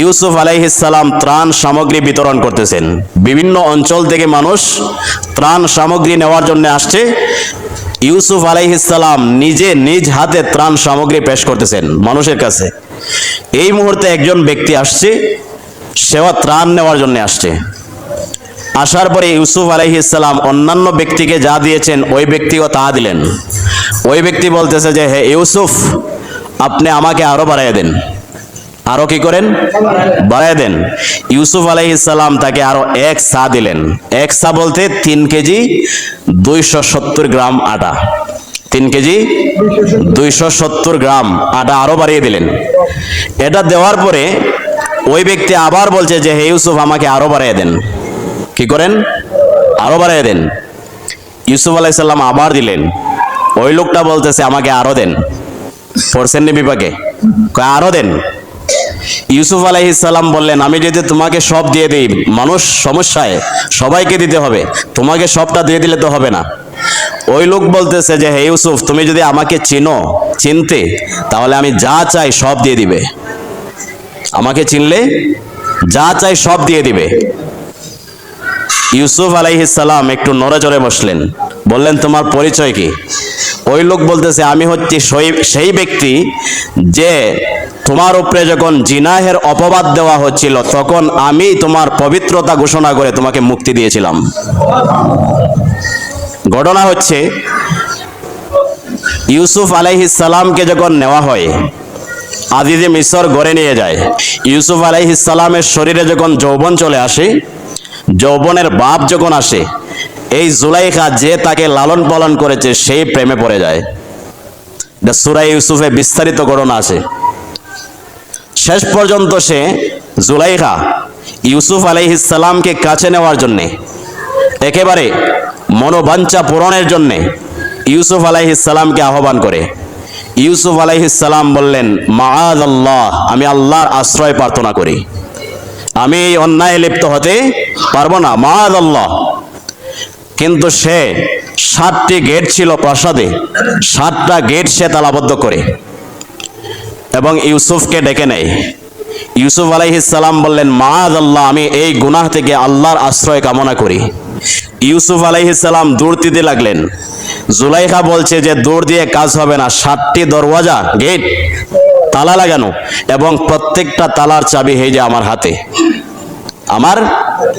ইউসুফ আলাইহিস সালাম ত্রাণ সামগ্রী বিতরণ করতেছেন। বিভিন্ন অঞ্চল থেকে মানুষ ত্রাণ সামগ্রী নেওয়ার জন্য আসছে। ইউসুফ আলাইহিস সালাম নিজে নিজ হাতে ত্রাণ সামগ্রী পেশ করতেছেন মানুষের কাছে। এই মুহূর্তে একজন ব্যক্তি আসছে, সেও ত্রাণ নেওয়ার জন্য আসছে। আসার পরে ইউসুফ আলাইহিস সালাম অন্যান্য ব্যক্তিকে যা দিয়েছেন ওই ব্যক্তিও তা দিলেন। ওই ব্যক্তি বলতেছে যে, হে ইউসুফ, আপনি আমাকে আরো বাড়াইয়া দেন। আরো কি করেন? বাড়াইয়া দেন। ইউসুফ আলাইহিস সালাম তাকে আরো এক সা দিলেন। এক সা বলতে 3 কেজি 270 গ্রাম আটা। 3 কেজি 270 গ্রাম আটা আরো বাড়িয়ে দিলেন। এটা দেওয়ার পরে ওই ব্যক্তি আবার বলছে যে, হে ইউসুফ, আমাকে আরো বাড়াইয়া দেন। কি করেন? আরো বাড়াইয়া দেন। ইউসুফ আলাইহিস সালাম আবার দিলেন। ওই লোকটা বলতেছে, আমাকে আরো দেন। পড়ছেন নি বিপাকে? আরো দেন। ইউসুফ আলাইহিস সালাম বললেন, আমি যদি তোমাকে সব দিয়ে দিই, মানুষ সমস্যায়, সবাইকে দিতে হবে, তোমাকে সবটা দিয়ে দিলে তো হবে না। ওই লোক বলতেছে যে, হে ইউসুফ, তুমি যদি আমাকে চিনতে, তাহলে আমি যা চাই সব দিয়ে দিবে। আমাকে চিনলে যা চাই সব দিয়ে দিবে। ইউসুফ আলাইহিস সালাম একটু নড়েচড়ে বসলেন, বললেন, তোমার পরিচয় কি? ওই লোক বলতেছে, আমি হচ্ছি সেই ব্যক্তি যে তোমার উপরে যখন জিনাহের অপবাদ দেওয়া হচ্ছিল, তখন আমি তোমার পবিত্রতা ঘোষণা করে তোমাকে মুক্তি দিয়েছিলাম। ঘটনা হচ্ছে, ইউসুফ আলাইহিস সালামকে যখন নেওয়া হয়, আজিজে মিসর ঘরে নিয়ে যায়। ইউসুফ আলাইহিস সালামের শরীরে যখন যৌবন চলে আসে, যৌবনের বাপ যখন আসে, এই জুলাইখা যে তাকে লালন পালন করেছে সেই প্রেমে পড়ে যায়। সূরা ইউসুফে বিস্তারিত ঘটনা আছে। শেষ পর্যন্ত সে জুলাইখা ইউসুফ আলাইহিস সালামকে কাছে নেওয়ার জন্যে, একেবারে মনোবাঞ্ছা পূরণের জন্যে ইউসুফ আলাইহিস সালামকে আহ্বান করে। ইউসুফ আলাইহিস সালাম বললেন, মাআযাল্লাহ, আমি আল্লাহর আশ্রয় প্রার্থনা করি, আমি এই অন্যায় লিপ্ত হতে পারবো না, মাআযাল্লাহ। কিন্তু সে 7টি গেট ছিল প্রাসাদে, 7টা গেট সে তালাবদ্ধ করে এবং ইউসুফকে ডেকে নেয়। ইউসুফ আলাইহিস সালাম বললেন, মাআযাল্লাহ, আমি এই গুনাহ থেকে আল্লাহর আশ্রয় কামনা করি। ইউসুফ আলাইহিস সালাম দৌড় দিতে লাগলেন। জুলাইখা বলছে যে, দৌড় দিয়ে কাজ হবে না, 7টি দরওয়াজা গেট তালা লাগানো এবং প্রত্যেকটা তালার চাবি এই যে আমার হাতে, আমার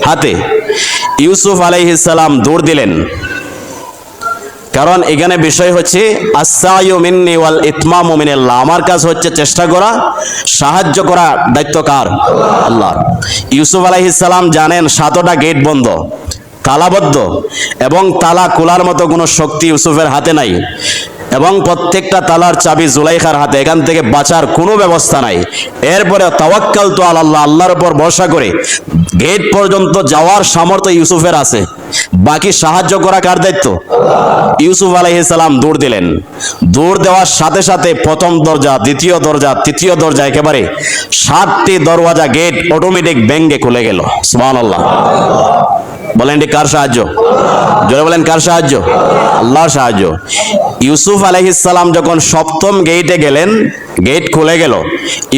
হাতে। ইউসুফ আলাইহিস সালাম দৌড় দিলেন, কারণ এখানে বিষয় হচ্ছে আসসায়ু মিন্নি ওয়াল ইতমামু মিনাল্লাহ, আমার কাজ হচ্ছে চেষ্টা করা, সাহায্য করা দায়িত্ব কার? আল্লাহর। ইউসুফ আলাইহিস সালাম জানেন 7টা গেট বন্ধ, তালাবদ্ধ, এবং তালা খোলার মতো কোনো শক্তি ইউসুফের হাতে নাই, এবং প্রত্যেকটা তালার চাবি জুলাইখার হাতে, এখান থেকে বাঁচার কোনো ব্যবস্থা নাই। এরপরে তাওয়াক্কালতু আলাল্লাহ, আল্লাহর উপর ভরসা করে গেট পর্যন্ত যাওয়ার সামর্থ্য ইউসুফের আছে, বাকি সাহায্য করা কার দায়িত্ব? ইউসুফ আলাইহিস সালাম দৌড় দিলেন। দৌড় দেওয়ার সাথে সাথে প্রথম দরজা, দ্বিতীয় দরজা, তৃতীয় দরজা, একেবারে 7টি দরওয়াজা গেট অটোমেটিক ভেঙে খুলে গেল। সুবহানাল্লাহ। বলেন, এটি কার সাহায্য? জোরে বলেন, কার সাহায্য? আল্লাহর সাহায্য। ইউসুফ আলাইহিস সালাম যখন 7ম গেটে গেলেন, গেট খুলে গেল,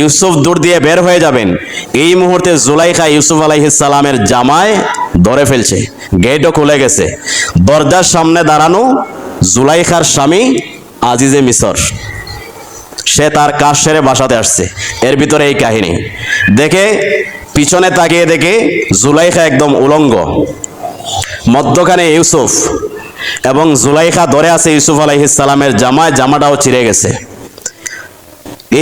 ইউসুফ দূর দিয়ে বের হয়ে যাবেন, এই মুহূর্তে জুলাইখা ইউসুফ আলাইহিস সালামের জামায় ধরে ফেলছে। গেটও খুলে গেছে। দরজার সামনে দাঁড়ানো জুলাইখার স্বামী আজিজে মিসর, সে তার কাজ সেরে বাসাতে আসছে। এর ভিতরে এই কাহিনী দেখে, পিছনে তাকিয়ে দেখে জুলাইখা একদম উলঙ্গ, মধ্যখানে ইউসুফ, এবং জুলাইখা ধরে আছে ইউসুফ আলাইহিস সালামের জামায়, জামাটাও ছিঁড়ে গেছে।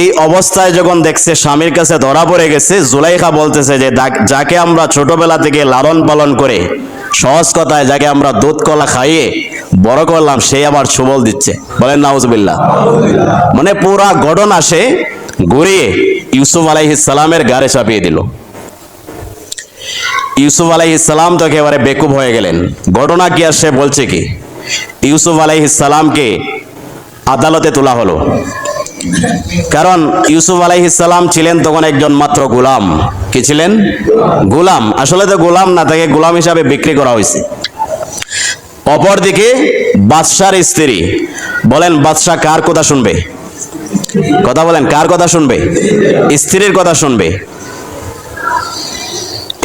এই অবস্থায় যখন দেখছে স্বামীর কাছে ধরা পড়ে গেছে, জুলাইখা বলতেছে যে, যাকে আমরা ছোটবেলা থেকে লালন পালন করে, সহজ কথায় যাকে আমরা দুধ কলা খাইয়ে বড় করলাম, সেই আবার সুবল দিচ্ছে। বলেন নাউজুবিল্লাহ। মানে পুরা ঘটনা সে ঘুরিয়ে ইউসুফ আলাইহিস সালামের গাড়ে চাপিয়ে দিল। ইউসুফ আলাইহিস সালাম তো একেবারে বেকুব হয়ে গেলেন। ঘটনা কি আর সে বলছে কি? ইউসুফ আলাইহিস সালামকে আদালতে তোলা হলো, কারণ ইউসুফ আলাইহিস সালাম ছিলেন তখন একজন মাত্র গোলাম। কি ছিলেন? গোলাম। আসলে তো গোলাম না, তাকে গোলাম হিসাবে বিক্রি করা হয়েছে। অপরদিকে বাদশার স্ত্রী। বলেন, বাদশা কার কথা শুনবে? কথা বলেন, কার কথা শুনবে? স্ত্রীর কথা শুনবে।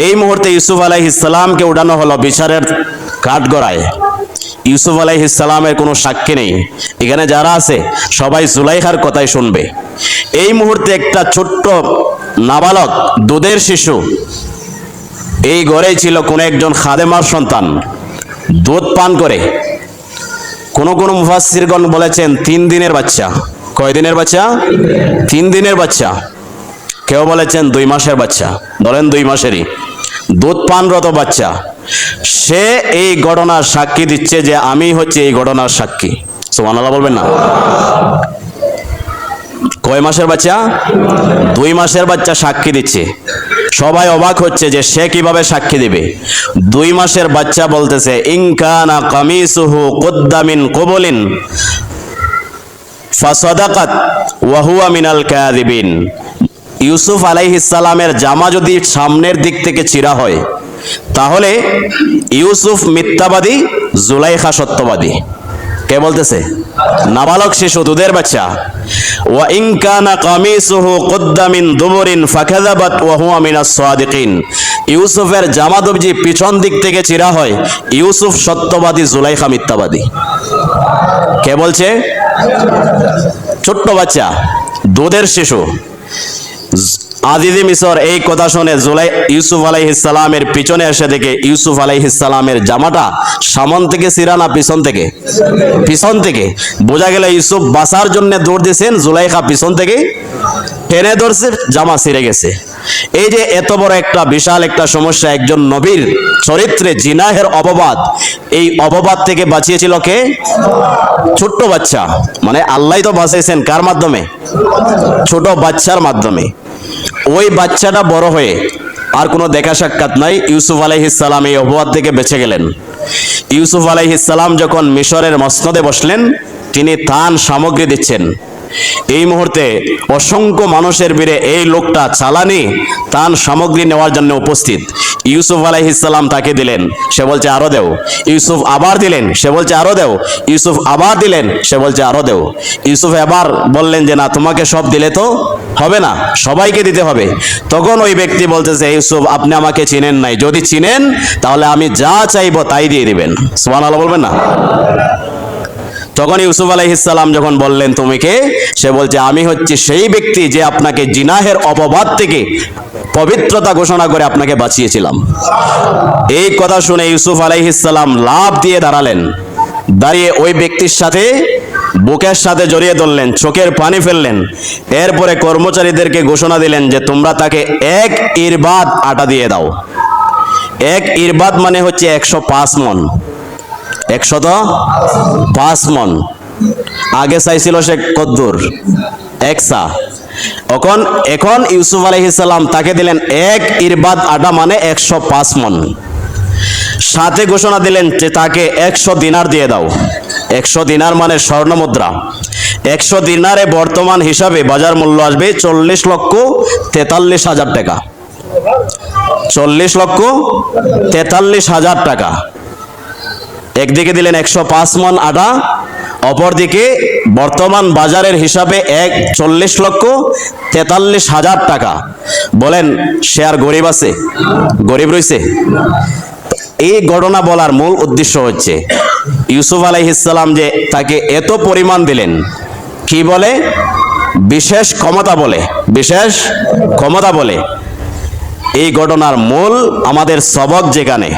এই মুহূর্তে ইউসুফ আলাইহিস সালামকে উঠানো হলো বিচারের কাঠগড়ায়। ইউসুফ আলাইহিস সালামের কোনো সাক্ষী নেই। এখানে যারা আছে সবাই জুলাইখার কথাই শুনবে। এই মুহূর্তে একটা ছোট্ট নাবালক দুধের শিশু, এই ঘরেই ছিল কোন একজন খাদেমার সন্তান, দুধ পান করে। কোন মুফাসসিরগণ বলেছেন 3 দিনের বাচ্চা। কয় দিনের বাচ্চা? 3 দিনের বাচ্চা। কেউ বলেছেন 2 মাসের বাচ্চা, ধরেন 2 মাসেরই দুধ পানরত বাচ্চা। সে এই ঘটনার সাক্ষী দিচ্ছে যে আমি হচ্ছে এই ঘটনার সাক্ষী। সুবহানাল্লাহ বলবেন না? কয় মাসের বাচ্চা? 2 মাসের বাচ্চা সাক্ষী দিচ্ছে। সবাই অবাক হচ্ছে যে সে কিভাবে সাক্ষী দিবে। 2 মাসের বাচ্চা বলতেছে ইনকানা কামিসুহু কুদ্দা মিন কুবুলিন ফাসাদাকাত ওয়া হুয়া মিনাল কাযিবিন। ইউসুফ আলাইহিস সালামের জামা যদি সামনের দিক থেকে চিরা হয় তাহলে ইউসুফ মিথ্যাবাদী, জুলাইখা সত্যবাদী। কে বলতেছে? নাবালক শিশু, দুধের বাচ্চা। ওয়া ইন কানা কামিসুহু কুদ্দা মিন দুবুরিন ফাকাযাবাত ওয়া হুয়া মিনাস সাদিকিন। ইউসুফের জামা যদি পিছন দিক থেকে চিরা হয় ইউসুফ সত্যবাদী, জুলাইখা মিথ্যাবাদী। কে বলছে? ছোট্ট বাচ্চা, দুধের শিশু। আজিজে মিসর এই কথা শুনে ইউসুফ আলাইহিস সালামের পিছনে এসে দেখে ইউসুফ আলাইহিস সালামের জামাটা সামন থেকে ছিঁড়া না পিছন থেকে? পিছন থেকে। বোঝা গেল ইউসুফ বাঁচার জন্য দৌড় দিয়েছেন, জুলাইখা পিছন থেকে টেনে ধরছে, জামা ছিঁড়ে গেছে। এই যে এত বড় একটা বিশাল একটা সমস্যা, একজন নবীর চরিত্রে জিনাহের অপবাদ, এই অপবাদ থেকে বাঁচিয়েছিল কে? ছোট্ট বাচ্চা। মানে আল্লাহ তো বাঁচাইছেন কার মাধ্যমে? ছোট বাচ্চার মাধ্যমে। ওই বাচ্চাটা বড় হয়ে আর কোনো দেখা সাক্ষাৎ নাই, ইউসুফ আলাইহিস সালাম এই অপবাদ থেকে বেঁচে গেলেন। ইউসুফ আলাইহিস সালাম যখন মিশরের মসনদে বসলেন, তিনি তান সামগ্রী দিচ্ছেন। এই মুহূর্তে অসংখ্য মানুষের ভিড়ে এই লোকটা চালানি তান সামগ্রী নেওয়ার জন্য উপস্থিত। ইউসুফ আলাইহিস সালাম তাকে দিলেন, সে বলছে আরো দেও। ইউসুফ আবার দিলেন, সে বলছে আরো দেও। ইউসুফ আবার দিলেন, সে বলছে আরো দেও। ইউসুফ আবার বললেন যে না, তোমাকে সব দিলে তো হবে না, সবাইকে দিতে হবে। তখন ওই ব্যক্তি বলতেছে ইউসুফ আপনি আমাকে চিনেন নাই, যদি চিনেন তাহলে আমি যা চাইবো তাই দিয়ে দিবেন। সুবহানাল্লাহ বলবেন না? তখন ইউসুফ আলাইহিস সালাম যখন বললেন তুমি কে, সে বলছে আমি হচ্ছে সেই ব্যক্তি যে আপনাকে জিনাহের অপবাদ থেকে পবিত্রতা ঘোষণা করে আপনাকে বাঁচিয়েছিলাম। এই কথা শুনে ইউসুফ আলাইহিস সালাম লাফ দিয়ে দাঁড়ালেন, দাঁড়িয়ে ওই ব্যক্তির সাথে বুকের সাথে জড়িয়ে ধরলেন, চোখের পানি ফেললেন। এরপরে কর্মচারীদেরকে ঘোষণা দিলেন যে তোমরা তাকে 1 ইরবাদ আটা দিয়ে দাও। 1 ইরবাদ মানে হচ্ছে 105 মণ। 105 মণ। আগে চাইছিল সে কদ্দুর? 1 সা। এখন ইউসুফ আলাইহিস সালাম তাকে দিলেন 1 ইরবাদ আটা মানে 105 মণ। সাথে ঘোষণা দিলেন যে তাকে 100 দিনার দিয়ে দাও। 100 দিনার মানে স্বর্ণ মুদ্রা। 100 দিনারে বর্তমান হিসাবে বাজার মূল্য আসবে 40,43,000 টাকা। 40,43,000 টাকা। একদিকে দিলেন 105 মণ আটা, অপরদিকে বর্তমান বাজারের হিসাবে 40,43,000 টাকা। বলেন সে আর গরিব আছে? গরিব রয়েছে? এই ঘটনা বলার মূল উদ্দেশ্য হচ্ছে ইউসুফ আলাইহিস সালাম যে তাকে এত পরিমাণ দিলেন, কি বলে? বিশেষ ক্ষমতা বলে। বিশেষ ক্ষমতা বলে। এই ঘটনার মূল আমাদের সবক যেখানে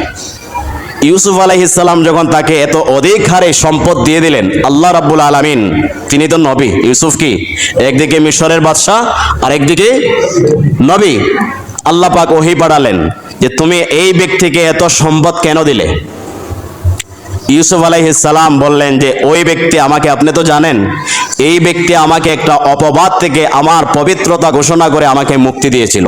ইউসুফ আলাইহিস সালাম যখন তাকে এত অধিক হারে সম্পদ দিয়ে দিলেন, আল্লাহ রাব্বুল আলামিন তিনি তো নবী, ইউসুফ কি একদিকে মিশরের বাদশা আর একদিকে নবী। আল্লাহ পাক ওহী পাঠালেন যে তুমি এই ব্যক্তিকে এত সম্পদ কেন দিলে? ইউসুফ আলাইহিস সালাম বললেন যে ওই ব্যক্তি আমাকে, আপনি তো জানেন, এই ব্যক্তি আমাকে একটা অপবাদ থেকে আমার পবিত্রতা ঘোষণা করে আমাকে মুক্তি দিয়েছিল।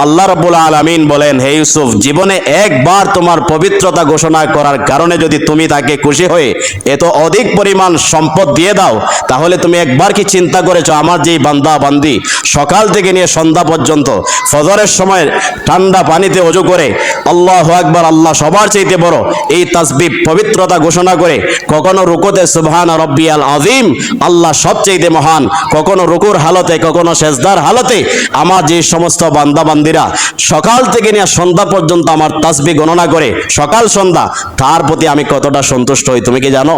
আল্লাহ রাব্বুল আলামিন বলেন, হে ইউসুফ, জীবনে একবার তোমার পবিত্রতা ঘোষণা করার কারণে যদি তুমি তাকে খুশি হয়ে এত অধিক পরিমাণ সম্পদ দিয়ে দাও, তাহলে তুমি একবার কি চিন্তা করেছো আমার যেই বান্দা বান্দি সকাল থেকে নিয়ে সন্ধ্যা পর্যন্ত ফজরের সময় ঠান্ডা পানিতে ওযু করে আল্লাহু আকবার, আল্লাহ সবার চাইতে বড়, এই তাসবিহ পবিত্রতা ঘোষণা করে কখনো রুকুতে সুবহানা রাব্বিয়াল আযীম, আল্লাহ সবচাইতে মহান, কখনো রুকুর হালতে কখনো সেজদার হালতে আমার যে সমস্ত বান্দা বান্দি বান্দিরা সকাল থেকে নিয়ে সন্ধ্যা পর্যন্ত আমার তাসবিহ গণনা করে সকাল সন্ধ্যা, তার প্রতি আমি কতটা সন্তুষ্ট হই তুমি কি জানো?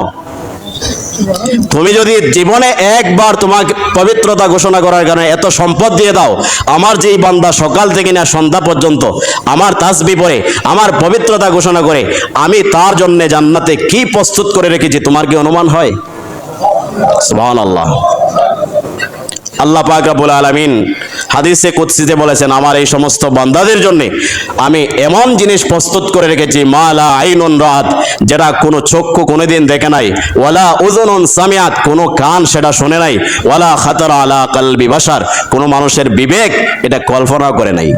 তুমি যদি জীবনে একবার তোমাকে পবিত্রতা ঘোষণা করার কারণে এত সম্পদ দিয়ে দাও, আমার যেই বান্দা সকাল থেকে না সন্ধ্যা পর্যন্ত আমার তাসবিহ পড়ে আমার পবিত্রতা ঘোষণা করে, আমি তার জন্য জান্নাতে কি প্রস্তুত করে রেখেছি তোমার কি অনুমান হয়? সুবহানাল্লাহ। আল্লাহ পাক রব্বুল আলামিন হাদিসে কুদসিতে বলেছেন, আমার এই সমস্ত বান্দাদের জন্য আমি এমন জিনিস প্রস্তুত করে রেখেছি, মা লা আইনুন রাত, যেটা কোনো চক্ষু কোনোদিন দেখে নাই, ওয়ালা উযুনুন সামিআত, কোনো কান সেটা শুনে নাই, ওয়ালা খাতারা আলা কলবি বাশার, কোনো মানুষের বিবেক এটা কল্পনা করে নাই।